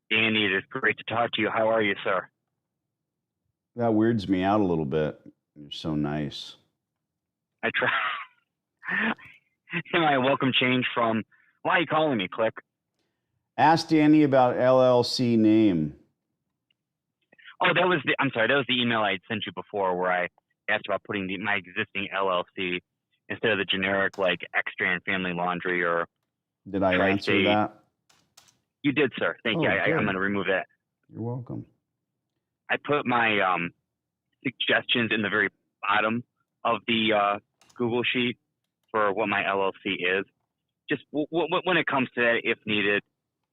Danny, it is great to talk to you. How are you, sir? That weirds me out a little bit. You're so nice. I try. Am I a welcome change from? Why are you calling me, Click? Ask Danny about LLC name. Oh, that was the. I'm sorry. That was the email I had sent you before, where I asked about putting my existing LLC instead of the generic like Extra and Family Laundry or Did I answer Tri-State. that? You did, sir. Thank you. Oh, I'm going good. to remove that. You're welcome. I put my suggestions in the very bottom of the Google sheet for what my LLC is. Just when it comes to that, if needed,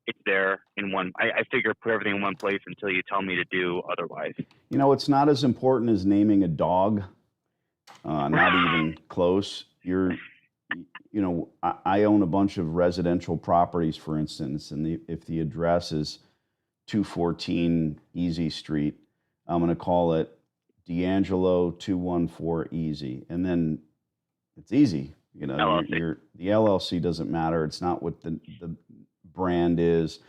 it's there in one. I figure put everything in one place until you tell me to do otherwise. You know, it's not as important as naming a dog. Not even close. I own a bunch of residential properties, for instance, and if the address is 214 Easy Street, I'm going to call it D'Angelo 214 Easy, and then it's easy. You know, LLC. the LLC doesn't matter. It's not what the brand is.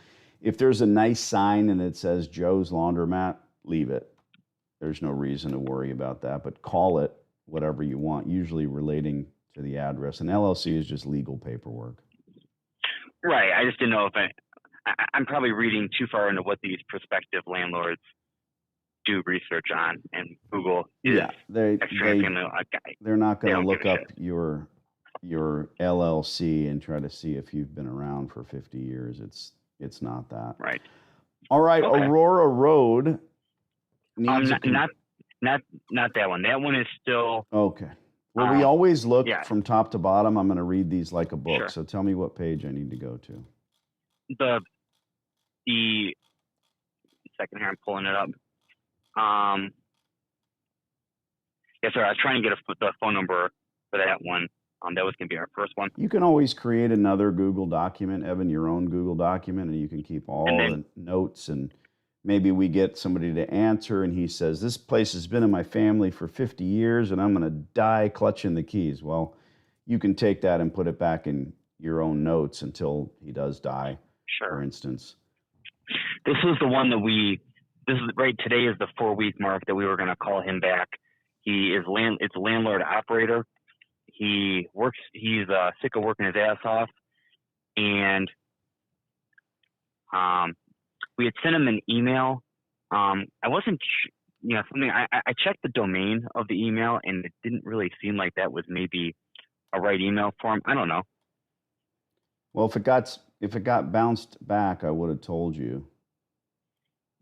If there's a nice sign and it says Joe's Laundromat, leave it. There's no reason to worry about that, but call it whatever you want, usually relating to the address. An LLC is just legal paperwork. Right. I just didn't know if I'm probably reading too far into what these prospective landlords do research on, and Google is Yeah, Extra Family. they're not They going to don't give look a up shit. your LLC and try to see if you've been around for 50 years. It's not that. Right. All right, Okay. Aurora Road needs not that one. That one is still Okay. Well, we always look yeah. from top to bottom. I'm going to read these like a book. Sure. So tell me what page I need to go to. The second here, I'm pulling it up. Yes, sir. I was trying to get the phone number for that one. That was going to be our first one. You can always create another Google document, Evan, your own Google document, and you can keep all the notes. And maybe we get somebody to answer, and he says, this place has been in my family for 50 years, and I'm going to die clutching the keys. Well, you can take that and put it back in your own notes until he does die, for instance. This is the one that right today is the 4-week mark that we were going to call him back. It's a landlord operator. He's sick of working his ass off, and we had sent him an email. I wasn't, something. I checked the domain of the email, and it didn't really seem like that was maybe a right email for him. I don't know. Well, if it got bounced back, I would have told you.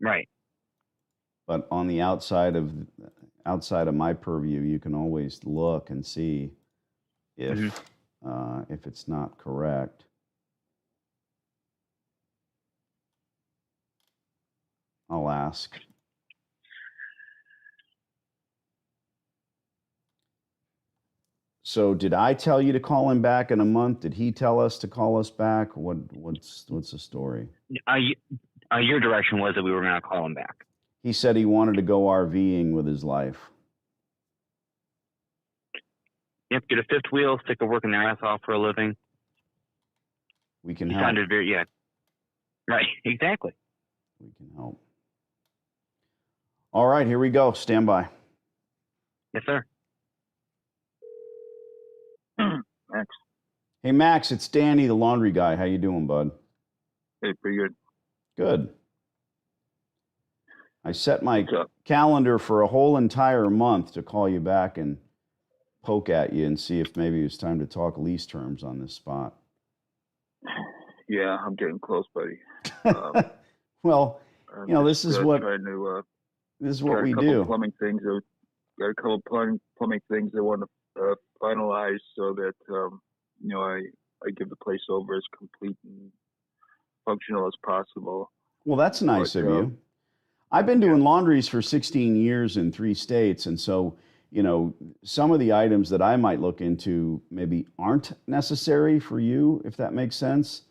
Right. But on the outside of my purview, you can always look and see if it's not correct. I'll ask. So did I tell you to call him back in a month? Did he tell us to call us back? What's the story? Your direction was that we were going to call him back. He said he wanted to go RVing with his life. Yep, get a fifth wheel, sick of working their ass off for a living. We can help. Sounded very, yeah. Right, exactly. We can help. All right, here we go. Stand by. Yes, sir. Max. Hey, Max, it's Danny, the laundry guy. How you doing, bud? Hey, pretty good. Good. I set my calendar for a whole entire month to call you back and poke at you and see if maybe it's time to talk lease terms on this spot. Yeah, I'm getting close, buddy. Well, this is what we do. Plumbing things. Got a couple plumbing things I want to finalize so that I give the place over as complete and functional as possible. Well, that's nice of you. I've been doing laundries for 16 years in 3 states, and so some of the items that I might look into maybe aren't necessary for you, if that makes sense.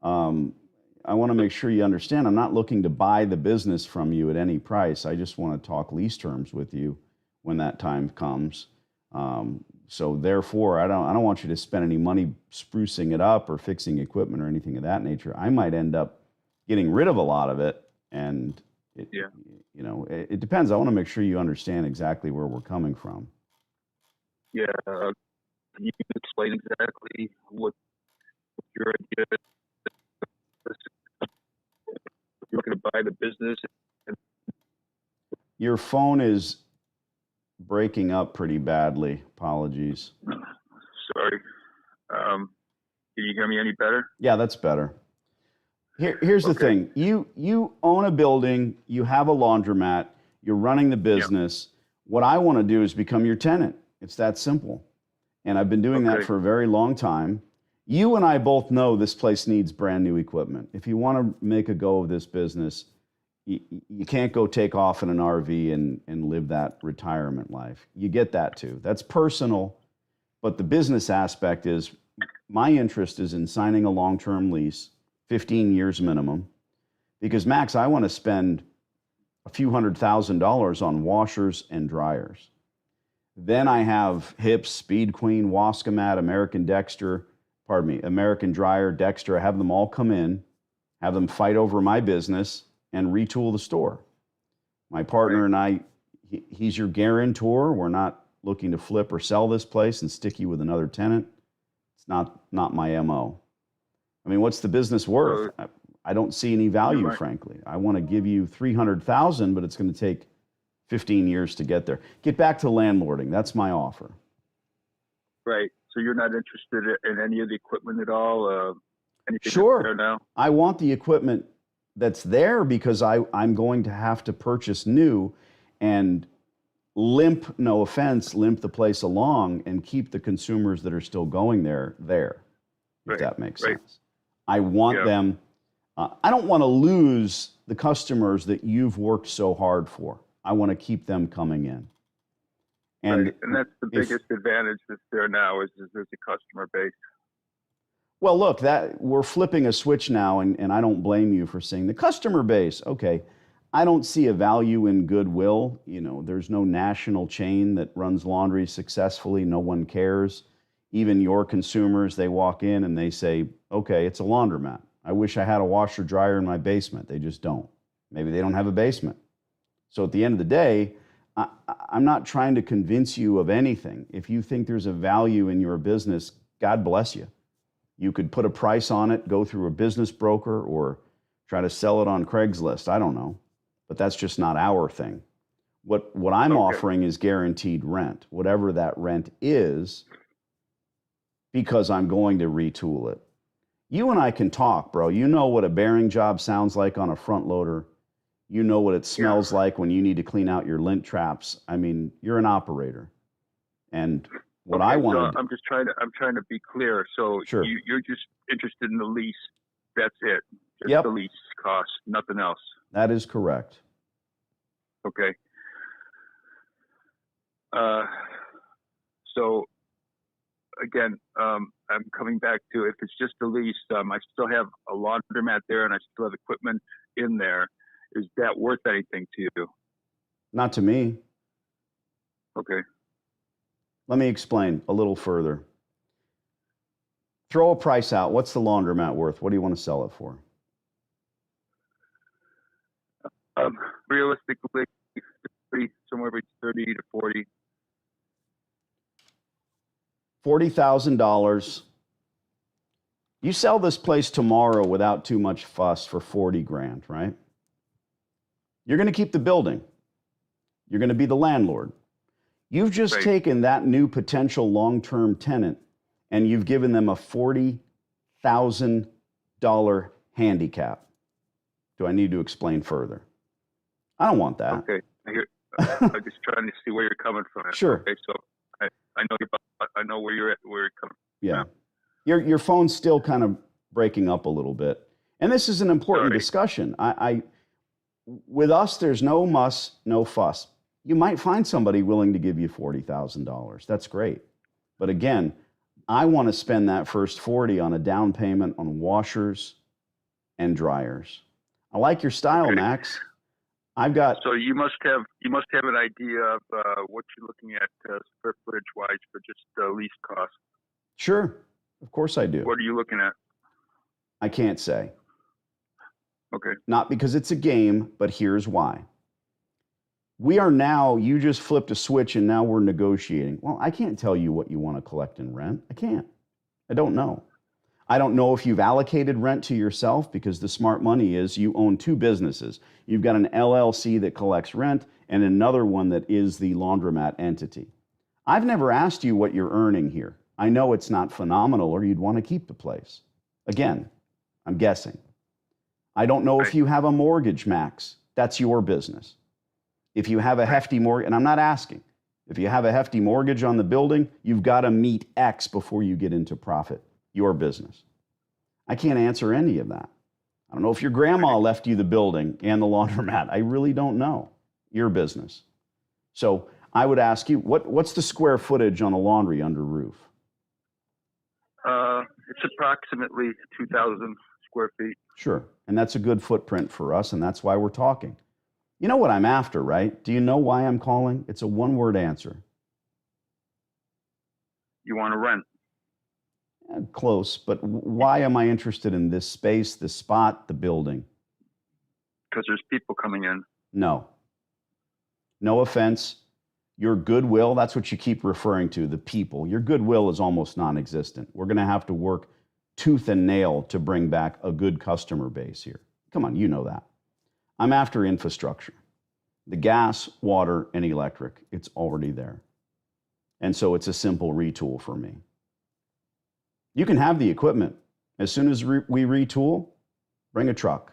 I want to make sure you understand I'm not looking to buy the business from you at any price. I just want to talk lease terms with you when that time comes. So therefore, I don't want you to spend any money sprucing it up or fixing equipment or anything of that nature. I might end up getting rid of a lot of it. And it, Yeah. it depends. I want to make sure you understand exactly where we're coming from. Yeah. Can you explain exactly what your idea is? You're looking to buy the business. Your phone is breaking up pretty badly. Apologies. Sorry. Can you hear me any better? Yeah, that's better. Here's the thing. You own a building, you have a laundromat, you're running the business. What I want to do is become your tenant. It's that simple. And I've been doing that for a very long time. You and I both know this place needs brand new equipment. If you want to make a go of this business, you can't go take off in an RV and live that retirement life. You get that too. That's personal. But the business aspect is my interest is in signing a long-term lease, 15 years minimum, because Max, I want to spend a few $100,000 on washers and dryers. Then I have Hips, Speed Queen, Wascomat, American Dryer, Dexter. I have them all come in, have them fight over my business and retool the store. My partner and I, he's your guarantor. We're not looking to flip or sell this place and stick you with another tenant. It's not my MO. I mean, what's the business worth? I don't see any value, frankly. I want to give you $300,000, but it's going to take 15 years to get there. Get back to landlording. That's my offer. Right. So you're not interested in any of the equipment at all? Anything Sure. there now? I want the equipment that's there because I'm going to have to purchase new and limp the place along and keep the consumers that are still going there, if that makes sense. I want them, I don't want to lose the customers that you've worked so hard for. I want to keep them coming in. And that's the biggest advantage that's there now is there's a customer base. Well, look, that we're flipping a switch now, and I don't blame you for saying the customer base. Okay, I don't see a value in goodwill. There's no national chain that runs laundry successfully. No one cares. Even your consumers, they walk in and they say, okay, it's a laundromat. I wish I had a washer dryer in my basement. They just don't. Maybe they don't have a basement. So at the end of the day, I'm not trying to convince you of anything. If you think there's a value in your business, God bless you. You could put a price on it, go through a business broker, or try to sell it on Craigslist. I don't know. But that's just not our thing. What I'm offering is guaranteed rent, whatever that rent is, because I'm going to retool it. You and I can talk, bro. You know what a bearing job sounds like on a front loader. You know what it smells like when you need to clean out your lint traps. I mean, you're an operator. And what I want to I'm trying to be clear. So you're just interested in the lease. That's it. Just the lease cost, nothing else. That is correct. Okay. So again, I'm coming back to if it's just the lease, I still have a laundromat there and I still have equipment in there. Is that worth anything to you? Not to me. Okay. Let me explain a little further. Throw a price out. What's the laundromat worth? What do you want to sell it for? Realistically, somewhere between 30 to 40. $40,000. You sell this place tomorrow without too much fuss for $40,000, right? You're going to keep the building. You're going to be the landlord. You've just taken that new potential long-term tenant and you've given them a $40,000 handicap. Do I need to explain further? I don't want that. Okay. I'm just trying to see where you're coming from. Sure. Okay, so I know where you're coming from. Yeah. Your phone's still kind of breaking up a little bit. And this is an important discussion. With us, there's no muss, no fuss. You might find somebody willing to give you $40,000. That's great. But again, I want to spend that first $40,000 on a down payment on washers and dryers. I like your style, Max. So you must have an idea of what you're looking at square footage wise for just lease cost. Sure, of course I do. What are you looking at? I can't say. Okay. Not because it's a game, but here's why. We are now, you just flipped a switch and now we're negotiating. Well, I can't tell you what you want to collect in rent. I can't. I don't know. I don't know if you've allocated rent to yourself, because the smart money is you own two businesses. You've got an LLC that collects rent and another one that is the laundromat entity. I've never asked you what you're earning here. I know it's not phenomenal, or you'd want to keep the place. Again, I'm guessing. I don't know if you have a mortgage, Max. That's your business. If you have a hefty mortgage, and I'm not asking, if you have a hefty mortgage on the building, you've got to meet X before you get into profit. Your business. I can't answer any of that. I don't know if your grandma left you the building and the laundromat. I really don't know. Your business. So I would ask you, what's the square footage on a laundry under roof? It's approximately 2,000 square feet. Sure. And that's a good footprint for us, and that's why we're talking. You know what I'm after, right? Do you know why I'm calling? It's a one-word answer. You want to rent? Close, but why am I interested in this space, the spot, the building? Because there's people coming in. No. No offense. Your goodwill, that's what you keep referring to, the people. Your goodwill is almost non-existent. We're going to have to work tooth and nail to bring back a good customer base here. Come on, you know that. I'm after infrastructure. The gas, water, and electric, it's already there. And so it's a simple retool for me. You can have the equipment. As soon as we retool, bring a truck.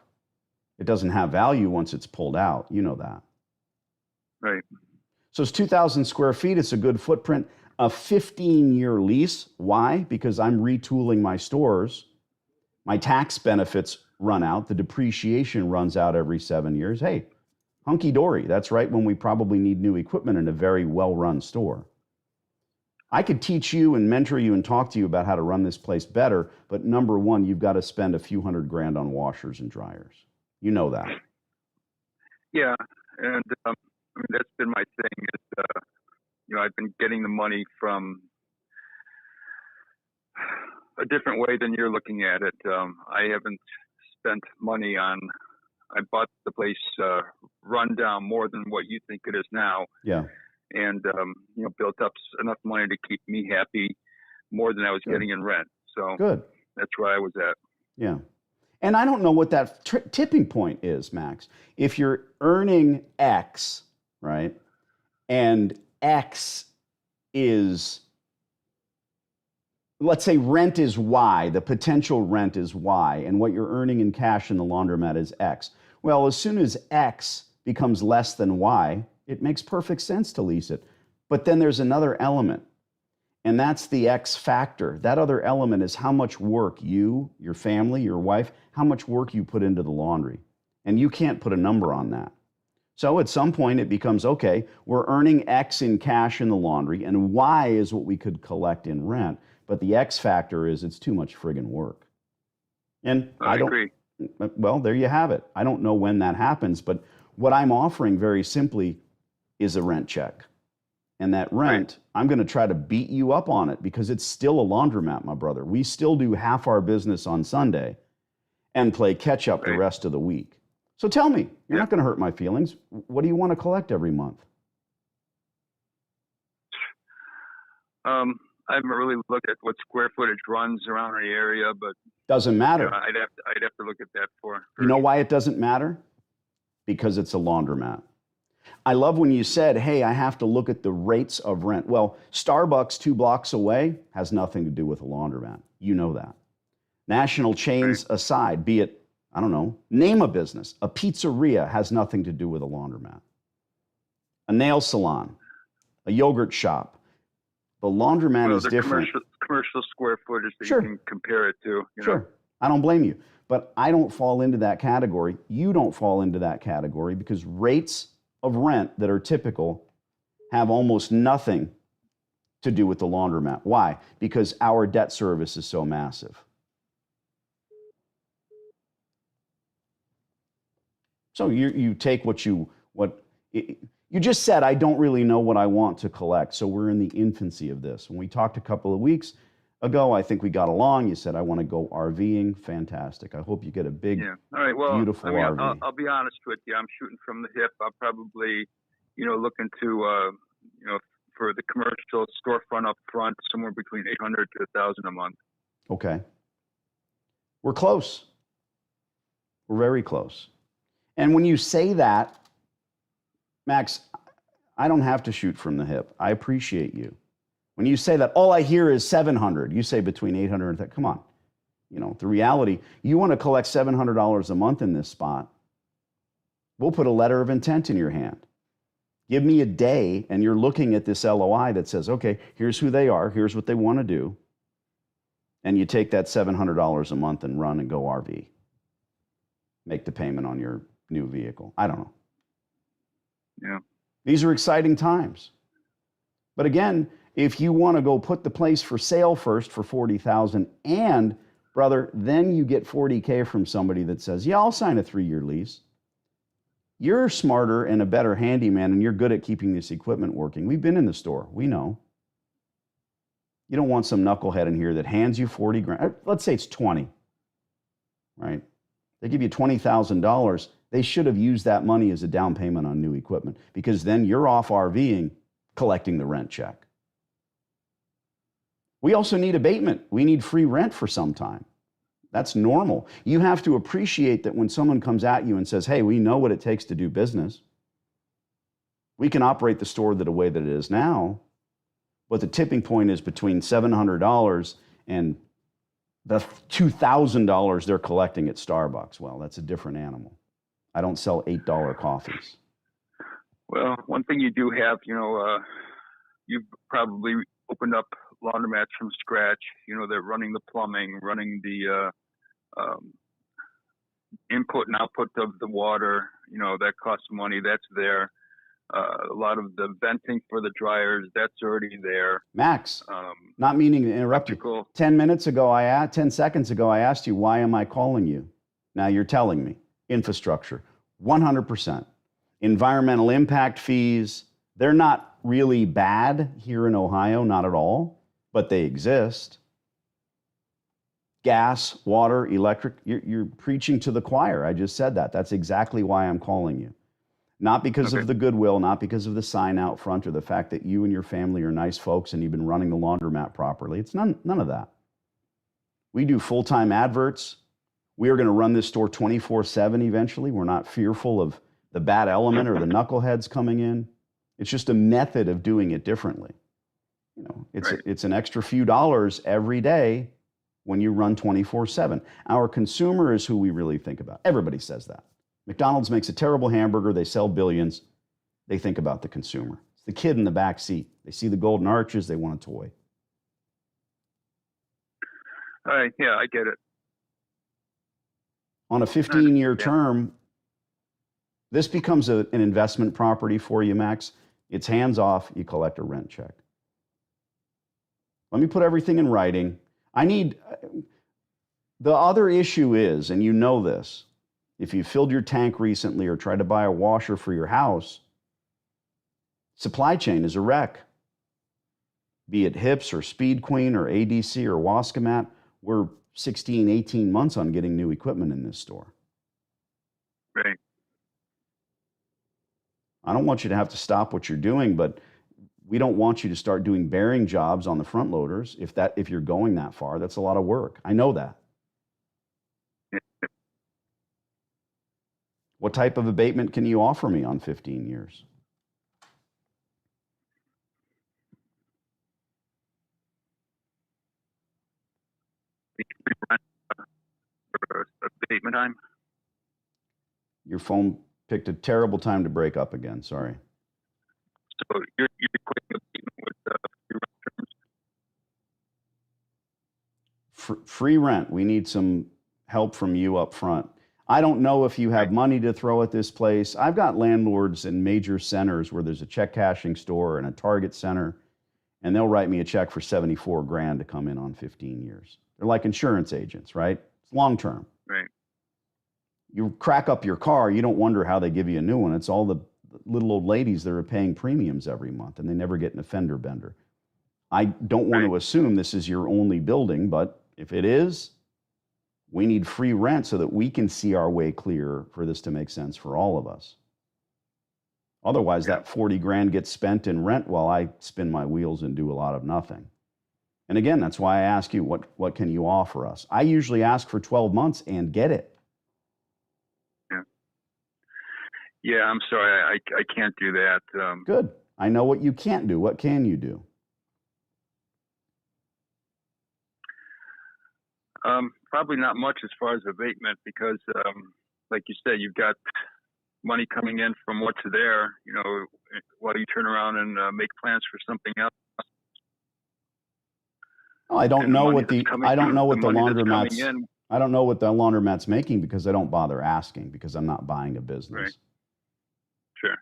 It doesn't have value once it's pulled out. You know that. Right. So it's 2,000 square feet. It's a good footprint. A 15-year lease. Why? Because I'm retooling my stores. My tax benefits run out. The depreciation runs out every 7 years. Hey, hunky-dory. That's right when we probably need new equipment in a very well-run store. I could teach you and mentor you and talk to you about how to run this place better, but number one, you've got to spend a few $100,000 on washers and dryers. You know that. Yeah, and I mean, that's been my thing. Is I've been getting the money from a different way than you're looking at it. I haven't spent money on. I bought the place run down more than what you think it is now. Yeah. And built up enough money to keep me happy, more than I was getting in rent. So good. That's where I was at. Yeah. And I don't know what that tipping point is, Max. If you're earning X, right, and X is, let's say rent is Y, the potential rent is Y, and what you're earning in cash in the laundromat is X. Well, as soon as X becomes less than Y, it makes perfect sense to lease it. But then there's another element, and that's the X factor. That other element is how much work you, your family, your wife, how much work you put into the laundry. And you can't put a number on that. So at some point it becomes, okay, we're earning X in cash in the laundry, and Y is what we could collect in rent. But the X factor is it's too much friggin' work. And I don't agree. Well, there you have it. I don't know when that happens, but what I'm offering very simply is a rent check. And that rent, I'm going to try to beat you up on it because it's still a laundromat, my brother. We still do half our business on Sunday and play catch up the rest of the week. So tell me, you're not going to hurt my feelings. What do you want to collect every month? I haven't really looked at what square footage runs around the area, but doesn't matter. I'd have to look at that for. You know why it doesn't matter? Because it's a laundromat. I love when you said, hey, I have to look at the rates of rent. Well, Starbucks 2 blocks away has nothing to do with a laundromat. You know that. National chains aside, be it, I don't know, name a business. A pizzeria has nothing to do with a laundromat. A nail salon, a yogurt shop. The laundromat is different. Commercial square footage that you can compare it to. Sure. I don't blame you. But I don't fall into that category. You don't fall into that category because rates of rent that are typical have almost nothing to do with the laundromat. Why? Because our debt service is so massive. So you take what you just said, I don't really know what I want to collect. So we're in the infancy of this. When we talked a couple of weeks, ago. I think we got along. You said, I want to go RVing. Fantastic. I hope you get a big, Yeah. All right. Well, beautiful I mean, RV. I'll be honest with you. I'm shooting from the hip. I'll probably, looking to, for the commercial storefront up front, somewhere between 800 to 1,000 a month. Okay. We're close. We're very close. And when you say that, Max, I don't have to shoot from the hip. I appreciate you. When you say that, all I hear is 700. You say between 800 and that. Come on. The reality, you want to collect $700 a month in this spot. We'll put a letter of intent in your hand. Give me a day, and you're looking at this LOI that says, okay, here's who they are. Here's what they want to do. And you take that $700 a month and run and go RV. Make the payment on your new vehicle. I don't know. Yeah. These are exciting times. But again, if you want to go put the place for sale first for $40,000 and, brother, then you get $40K from somebody that says, yeah, I'll sign a 3-year lease. You're smarter and a better handyman, and you're good at keeping this equipment working. We've been in the store. We know. You don't want some knucklehead in here that hands you 40 grand. Let's say it's 20, right? They give you $20,000. They should have used that money as a down payment on new equipment, because then you're off RVing, collecting the rent check. We also need abatement. We need free rent for some time. That's normal. You have to appreciate that when someone comes at you and says, hey, we know what it takes to do business. We can operate the store the way that it is now, but the tipping point is between $700 and the $2,000 they're collecting at Starbucks. Well, that's a different animal. I don't sell $8 coffees. Well, one thing you do have, you've probably opened up laundromats from scratch. They're running the plumbing, running the input and output of the water. That costs money. That's there. A lot of the venting for the dryers, that's already there. Max, not meaning to interrupt you. 10 seconds ago, I asked you, why am I calling you? Now you're telling me. Infrastructure, 100%. Environmental impact fees, they're not really bad here in Ohio, not at all, but they exist. Gas, water, electric, you're preaching to the choir. I just said that. That's exactly why I'm calling you. Not because of the goodwill, not because of the sign out front or the fact that you and your family are nice folks and you've been running the laundromat properly. It's none of that. We do full-time adverts. We are going to run this store 24/7 eventually. We're not fearful of the bad element or the knuckleheads coming in. It's just a method of doing it differently. It's an extra few dollars every day when you run 24/7. Our consumer is who we really think about. Everybody says that. McDonald's makes a terrible hamburger. They sell billions. They think about the consumer. It's the kid in the back seat. They see the golden arches. They want a toy. Yeah, I get it. On a 15-year term, this becomes an investment property for you, Max. It's hands off. You collect a rent check. Let me put everything in writing. The other issue is, and you know this, if you filled your tank recently or tried to buy a washer for your house, supply chain is a wreck. Be it Hips or Speed Queen or ADC or Wascomat, we're 16, 18 months on getting new equipment in this store. Right. I don't want you to have to stop what you're doing, but we don't want you to start doing bearing jobs on the front loaders. If you're going that far, that's a lot of work. I know that. What type of abatement can you offer me on 15 years? Abatement time. Your phone picked a terrible time to break up again. Sorry. So you're quitting abatement with free rent. We need some help from you up front. I don't know if you have money to throw at this place. I've got landlords in major centers where there's a check cashing store and a Target center, and they'll write me a check for 74 grand to come in on 15 years. They're like insurance agents, right? It's long term. Right. You crack up your car, you don't wonder how they give you a new one. It's all the little old ladies that are paying premiums every month, and they never get an offender bender. I don't want to assume this is your only building, but if it is, we need free rent so that we can see our way clear for this to make sense for all of us. Otherwise, that 40 grand gets spent in rent while I spin my wheels and do a lot of nothing. And again, that's why I ask you, what can you offer us? I usually ask for 12 months and get it. Yeah, I'm sorry. I can't do that. Good. I know what you can't do. What can you do? Probably not much as far as abatement because, like you said, you've got money coming in from what's there, while you turn around and make plans for something else. Well, I don't know what the laundromat's making because I don't bother asking because I'm not buying a business. Right. Sure.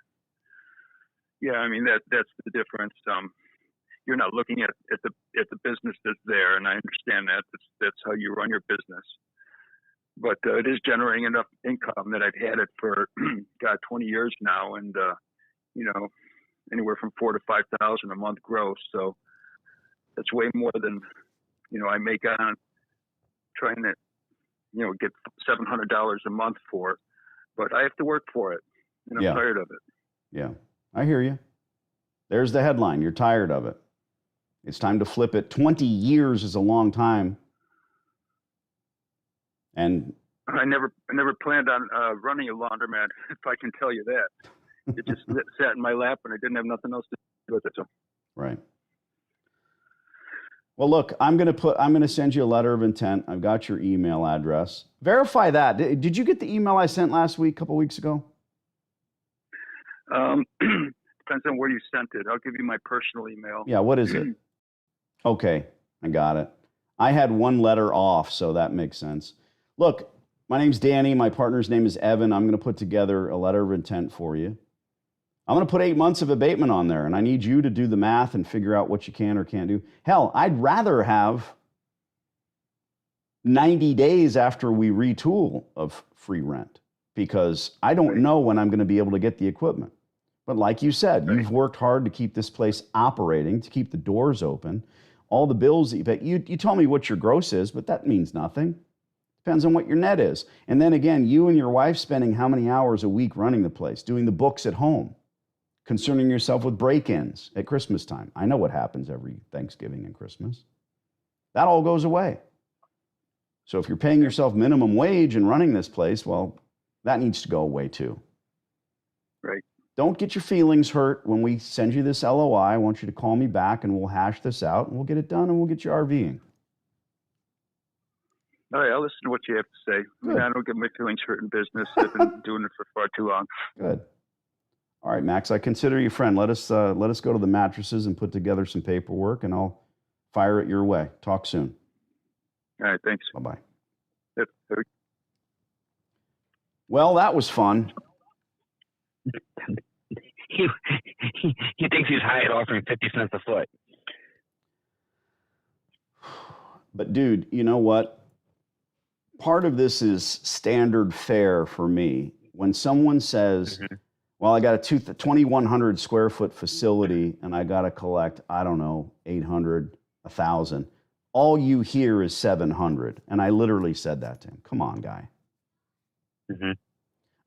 Yeah, I mean that's the difference. You're not looking at the business that's there, and I understand that. That's how you run your business. But it is generating enough income that I've had it for 20 years now, and anywhere from $4,000 to $5,000 a month gross. So that's way more than I make on trying to get $700 a month for it. But I have to work for it, and I'm tired of it. Yeah, I hear you. There's the headline. You're tired of it. It's time to flip it. 20 years is a long time. And I never planned on running a laundromat, if I can tell you that. It just sat in my lap, and I didn't have nothing else to do with it. So. Right. Well, look, I'm going to send you a letter of intent. I've got your email address. Verify that. Did you get the email I sent last week, a couple weeks ago? Depends on where you sent it. I'll give you my personal email. Yeah, what is it? Okay, I got it. I had one letter off, so that makes sense. Look, my name's Danny. My partner's name is Evan. I'm going to put together a letter of intent for you. I'm going to put 8 months of abatement on there, and I need you to do the math and figure out what you can or can't do. Hell, I'd rather have 90 days after we retool of free rent because I don't know when I'm going to be able to get the equipment. But like you said, you've worked hard to keep this place operating, to keep the doors open. All the bills that you pay, you tell me what your gross is, but that means nothing. Depends on what your net is. And then again, you and your wife spending how many hours a week running the place, doing the books at home, concerning yourself with break-ins at Christmas time. I know what happens every Thanksgiving and Christmas. That all goes away. So if you're paying yourself minimum wage and running this place, well, that needs to go away too. Right. Don't get your feelings hurt when we send you this LOI. I want you to call me back and we'll hash this out and we'll get it done and we'll get you RVing. All right, I'll listen to what you have to say. I mean, I don't get my feelings hurt in business. I've been doing it for far too long. Good. All right, Max, I consider you a friend. Let us go to the mattresses and put together some paperwork and I'll fire it your way. Talk soon. All right, thanks. Bye-bye. Yep. Well, that was fun. He thinks he's high at offering 50 cents a foot. But dude, you know what? Part of this is standard fare for me. When someone says, well, I got a 2,100 square foot facility and I got to collect, I don't know, 800, 1,000. All you hear is 700. And I literally said that to him. Come on, guy. Mm-hmm.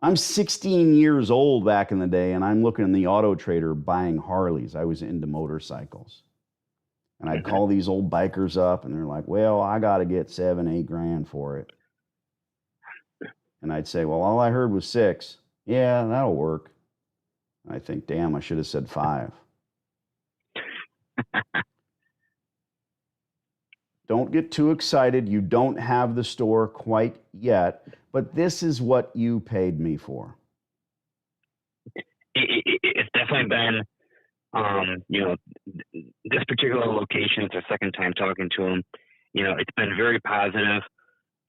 I'm 16 years old back in the day, and I'm looking in the Auto Trader buying Harleys. I was into motorcycles. And I'd call these old bikers up, and they're like, well, I got to get $7-8 grand for it. And I'd say, well, all I heard was 6. Yeah, that'll work. And I think, damn, I should have said 5. Don't get too excited. You don't have the store quite yet, but this is what you paid me for. It's definitely been, this particular location, it's our second time talking to him. It's been very positive,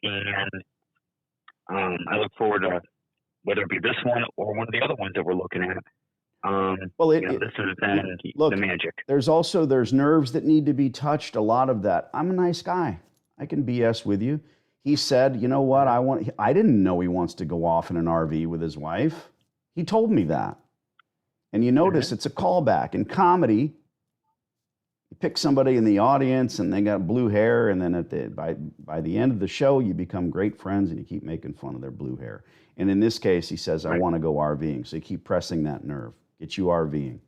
and I look forward to whether it be this one or one of the other ones that we're looking at. This has been the magic. There's nerves that need to be touched. A lot of that. I'm a nice guy. I can BS with you. He said, you know what? I didn't know he wants to go off in an RV with his wife. He told me that. And you notice it's a callback. In comedy, You pick somebody in the audience and they got blue hair, and then by the end of the show, you become great friends and you keep making fun of their blue hair. And in this case, he says, I want to go RVing. So you keep pressing that nerve. Get you RVing.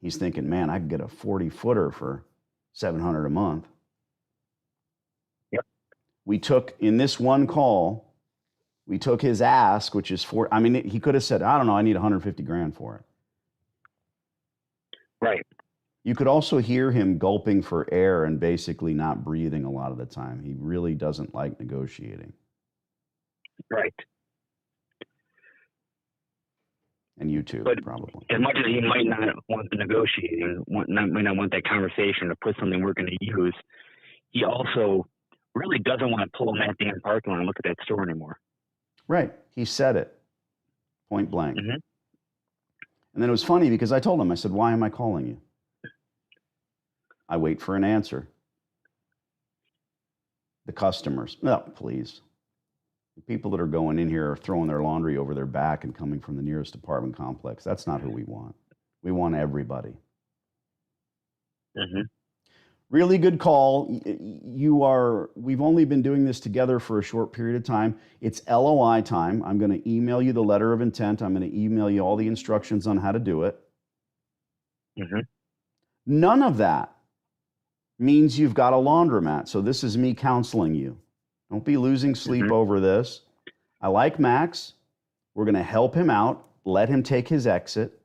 He's thinking, man, I could get a 40-footer for $700 a month. Yep. We took, in this one call, we took his ask, which is he could have said, I don't know, I need 150 grand for it. Right. You could also hear him gulping for air and basically not breathing a lot of the time. He really doesn't like negotiating. Right. And you too, but probably. As much as he might not want the negotiating, might not want that conversation to put something we're going to use, he also really doesn't want to pull in that damn parking lot and look at that store anymore. Right. He said it. Point blank. Mm-hmm. And then it was funny because I told him, I said, why am I calling you? I wait for an answer. The customers, no, please. The people that are going in here are throwing their laundry over their back and coming from the nearest apartment complex. That's not who we want. We want everybody. Mm-hmm. Really good call. We've only been doing this together for a short period of time. It's LOI time. I'm going to email you the letter of intent. I'm going to email you all the instructions on how to do it. Mm-hmm. None of that means you've got a laundromat. So this is me counseling you. Don't be losing sleep over this. I like Max. We're going to help him out. Let him take his exit.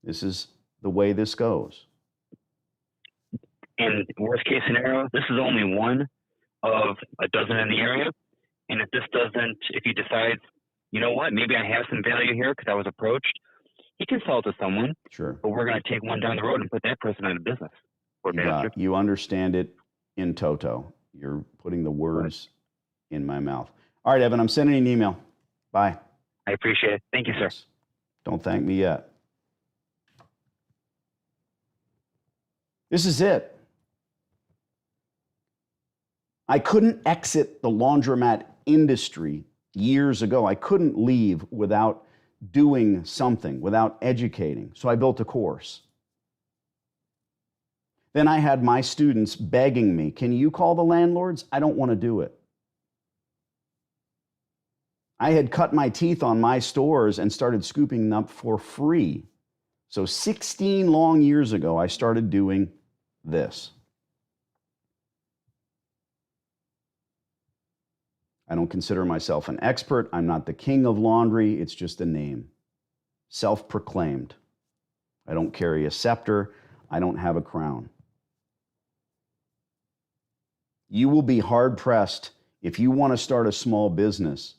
This is the way this goes. And worst case scenario, this is only one of a dozen in the area. And if he decides, you know what, maybe I have some value here because I was approached, he can sell it to someone. Sure. But we're going to take one down the road and put that person out of business. You understand it in toto. You're putting the words in my mouth. All right, Evan, I'm sending you an email. Bye. I appreciate it. Thank you, sir. Don't thank me yet. This is it. I couldn't exit the laundromat industry years ago. I couldn't leave without doing something, without educating. So I built a course. Then I had my students begging me, can you call the landlords? I don't want to do it. I had cut my teeth on my stores and started scooping them up for free. So 16 long years ago, I started doing this. I don't consider myself an expert. I'm not the king of laundry. It's just a name. Self-proclaimed. I don't carry a scepter. I don't have a crown. You will be hard-pressed if you want to start a small business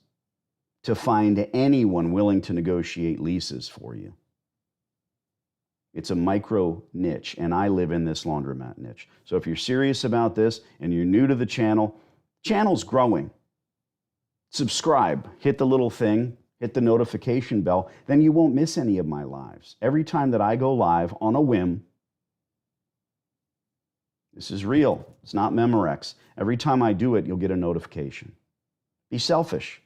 to find anyone willing to negotiate leases for you. It's a micro niche, and I live in this laundromat niche. So if you're serious about this and you're new to the channel's growing. Subscribe, hit the little thing, hit the notification bell, then you won't miss any of my lives. Every time that I go live on a whim, this is real, it's not Memorex. Every time I do it, you'll get a notification. Be selfish.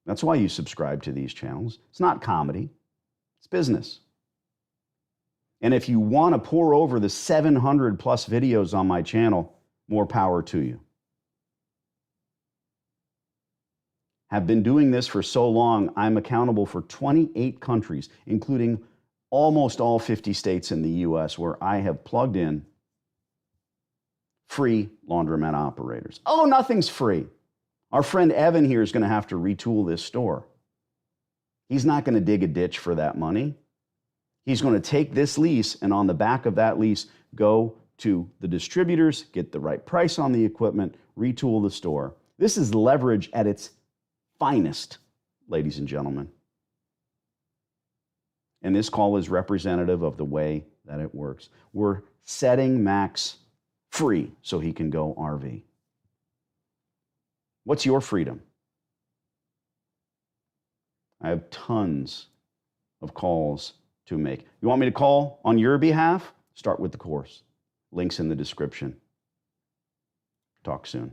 That's why you subscribe to these channels. It's not comedy, it's business. And if you want to pour over the 700 plus videos on my channel, more power to you. Have been doing this for so long, I'm accountable for 28 countries, including almost all 50 states in the US, where I have plugged in free laundromat operators. Oh, nothing's free. Our friend Evan here is going to have to retool this store. He's not going to dig a ditch for that money. He's going to take this lease and on the back of that lease, go to the distributors, get the right price on the equipment, retool the store. This is leverage at its finest, ladies and gentlemen. And this call is representative of the way that it works. We're setting Max free so he can go RV. What's your freedom? I have tons of calls to make. You want me to call on your behalf? Start with the course. Links in the description. Talk soon.